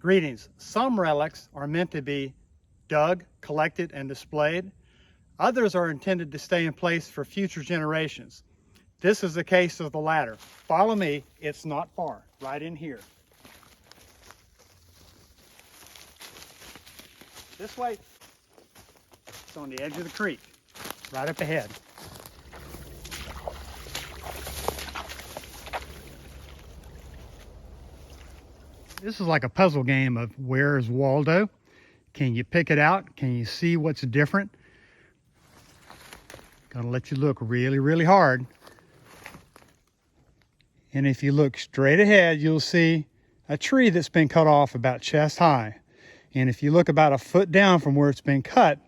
Greetings. Some relics are meant to be dug, collected, and displayed. Others are intended to stay in place for future generations. This is the case of the latter. Follow me, it's not far, right in here. This way, it's on the edge of the creek, right up ahead. This is like a puzzle game of where is Waldo? Can you pick it out? Can you see what's different? Gonna let you look really, really hard. And if you look straight ahead, you'll see a tree that's been cut off about chest high. And if you look about a foot down from where it's been cut,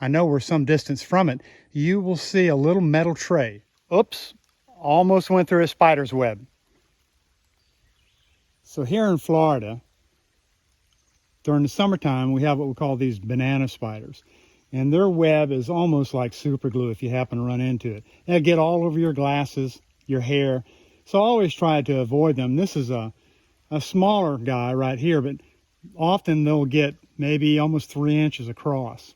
I know we're some distance from it, you will see a little metal tray. Oops, almost went through a spider's web. So here in Florida, during the summertime, we have what we call these banana spiders. And their web is almost like super glue if you happen to run into it. They'll get all over your glasses, your hair. So I always try to avoid them. This is a smaller guy right here, but often they'll get maybe almost 3 inches across.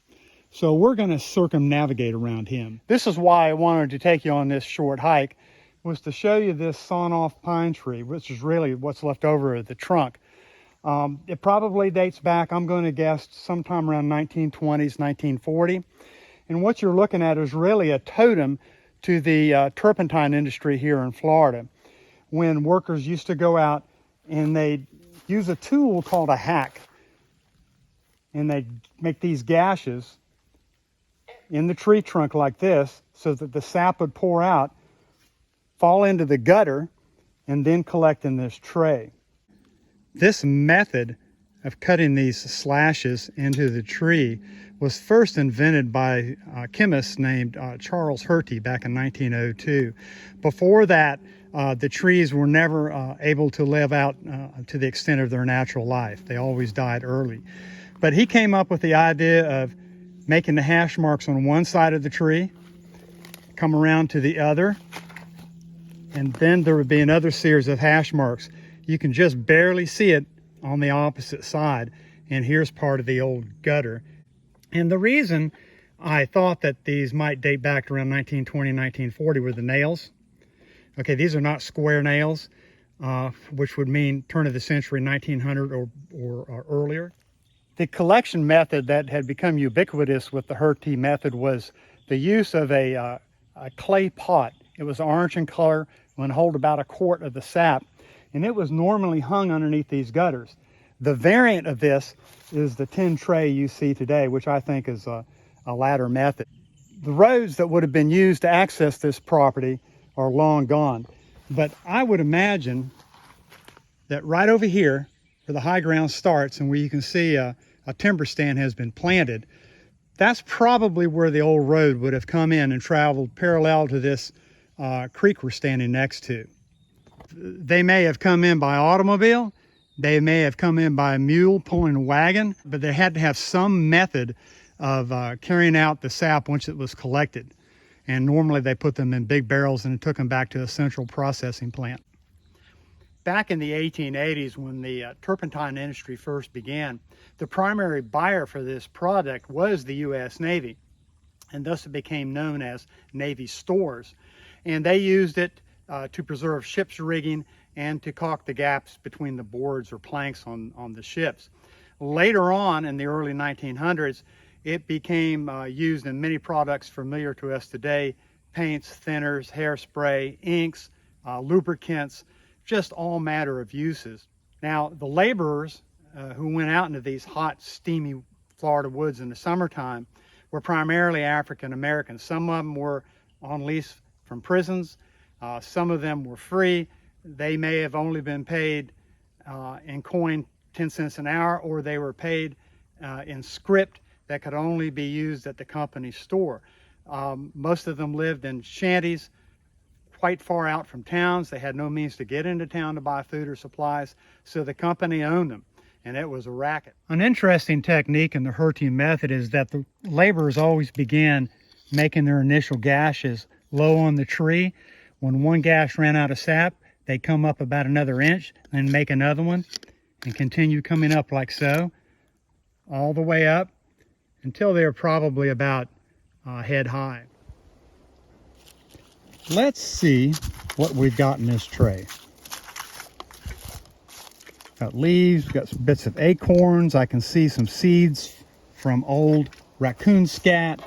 So we're going to circumnavigate around him. This is why I wanted to take you on this short hike, was to show you this sawn-off pine tree, which is really what's left over of the trunk. It probably dates back, I'm going to guess, sometime around 1920s, 1940. And what you're looking at is really a totem to the turpentine industry here in Florida, when workers used to go out and they'd use a tool called a hack, and they'd make these gashes in the tree trunk like this so that the sap would pour out, fall into the gutter, and then collect in this tray. This method of cutting these slashes into the tree was first invented by a chemist named Charles Hertie back in 1902. Before that, the trees were never able to live out to the extent of their natural life. They always died early. But he came up with the idea of making the hash marks on one side of the tree, come around to the other, and then there would be another series of hash marks. You can just barely see it on the opposite side. And here's part of the old gutter. And the reason I thought that these might date back to around 1920, 1940 were the nails. Okay, these are not square nails, which would mean turn of the century, 1900 or earlier. The collection method that had become ubiquitous with the Hertie method was the use of a clay pot. It was orange in color, would hold about a quart of the sap, and it was normally hung underneath these gutters. The variant of this is the tin tray you see today, which I think is a latter method. The roads that would have been used to access this property are long gone, but I would imagine that right over here where the high ground starts and where you can see a timber stand has been planted, that's probably where the old road would have come in and traveled parallel to this creek we're standing next to. They may have come in by automobile, they may have come in by a mule pulling a wagon, but they had to have some method of carrying out the sap once it was collected. And normally they put them in big barrels and took them back to a central processing plant. Back in the 1880s, when the turpentine industry first began, the primary buyer for this product was the U.S. Navy, and thus it became known as Navy stores. And they used it to preserve ship's rigging and to caulk the gaps between the boards or planks on the ships. Later on, in the early 1900s, it became used in many products familiar to us today: paints, thinners, hairspray, inks, lubricants, just all matter of uses. Now, the laborers who went out into these hot, steamy Florida woods in the summertime were primarily African Americans. Some of them were on lease from prisons. Some of them were free. They may have only been paid in coin 10 cents an hour, or they were paid in script that could only be used at the company store. Most of them lived in shanties quite far out from towns. They had no means to get into town to buy food or supplies, so the company owned them, and it was a racket. An interesting technique in the Hertie method is that the laborers always began making their initial gashes low on the tree. When one gash ran out of sap, they'd come up about another inch and make another one. and continue coming up like so, all the way up until they're probably about head high. Let's see what we've got in this tray. Got leaves, we've got some bits of acorns. I can see some seeds from old raccoon scat.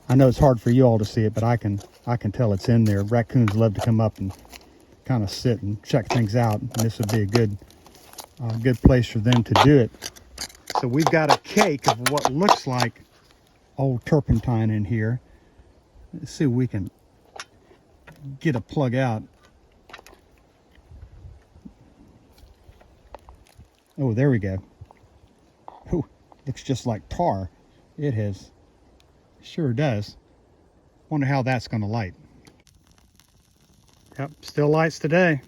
I know it's hard for you all to see it, but I can tell it's in there. Raccoons love to come up and kind of sit and check things out. And this would be a good place for them to do it. So we've got a cake of what looks like old turpentine in here. Let's see if we can get a plug out. Oh, there we go. Oh, looks just like tar. It has. Sure does. Wonder how that's going to light. Yep, still lights today.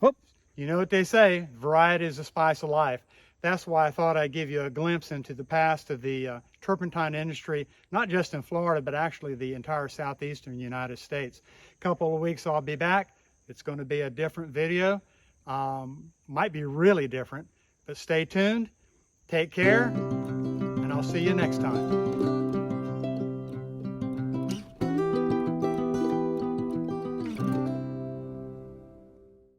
Oh, you know what they say, variety is the spice of life. That's why I thought I'd give you a glimpse into the past of the turpentine industry, not just in Florida, but actually the entire southeastern United States. A couple of weeks I'll be back. It's going to be a different video. Might be really different, but stay tuned. Take care, and I'll see you next time.